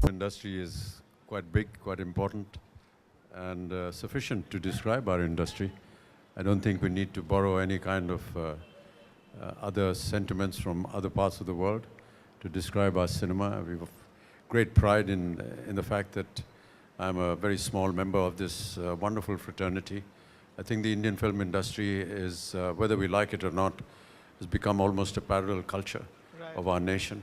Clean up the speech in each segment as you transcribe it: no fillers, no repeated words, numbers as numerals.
Industry is quite big, quite important, and sufficient to describe our industry. I don't think we need to borrow any kind of other sentiments from other parts of the world to describe our cinema. We have great pride in the fact that I'm a very small member of this wonderful fraternity. I think the Indian film industry is, whether we like it or not, has become almost a parallel culture of our nation.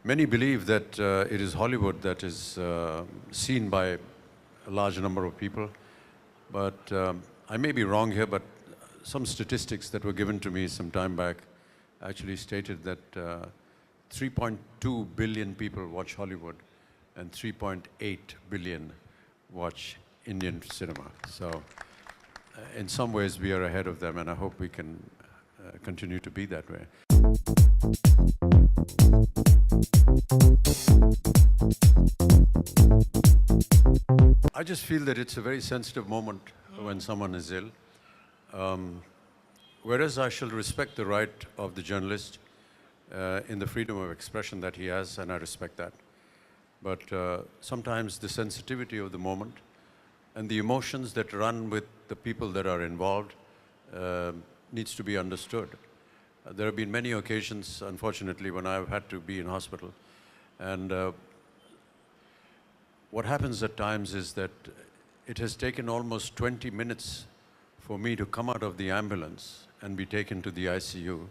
Many believe that it is Hollywood that is seen by a large number of people, but I may be wrong here, but some statistics that were given to me some time back actually stated that 3.2 billion people watch Hollywood and 3.8 billion watch Indian cinema. So in some ways we are ahead of them, and I hope we can continue to be that way. I just feel that it's a very sensitive moment when someone is ill. Whereas I shall respect the right of the journalist in the freedom of expression that he has, and I respect that. But sometimes the sensitivity of the moment and the emotions that run with the people that are involved needs to be understood. There have been many occasions, unfortunately, when I've had to be in hospital. And what happens at times is that it has taken almost 20 minutes for me to come out of the ambulance and be taken to the ICU,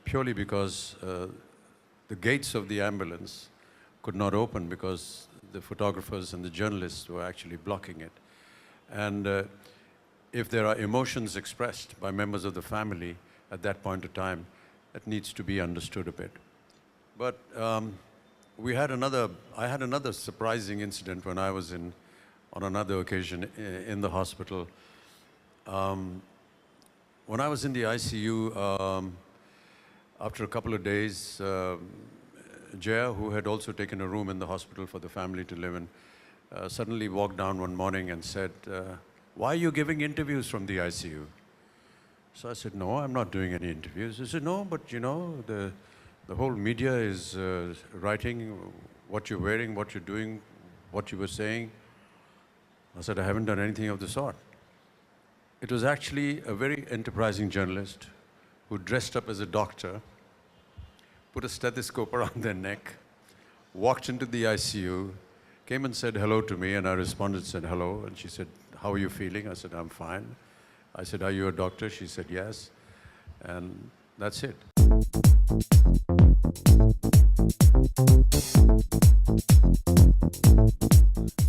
purely because the gates of the ambulance could not open because the photographers and the journalists were actually blocking it. And if there are emotions expressed by members of the family at that point of time, that needs to be understood a bit. But I had another surprising incident when I was on another occasion in the hospital. When I was in the ICU, after a couple of days, Jaya, who had also taken a room in the hospital for the family to live in, suddenly walked down one morning and said, "Why are you giving interviews from the ICU?" So I said, "No, I'm not doing any interviews." He said, "No, but you know, the whole media is writing what you're wearing, what you're doing, what you were saying." I said, "I haven't done anything of the sort." It was actually a very enterprising journalist who dressed up as a doctor, put a stethoscope around their neck, walked into the ICU, came and said hello to me, and I responded, said hello, and she said, "How are you feeling?" I said, "I'm fine." I said, "Are you a doctor?" She said, "Yes." And that's it.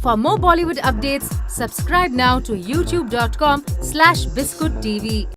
For more Bollywood updates, subscribe now to youtube.com/biscuittv.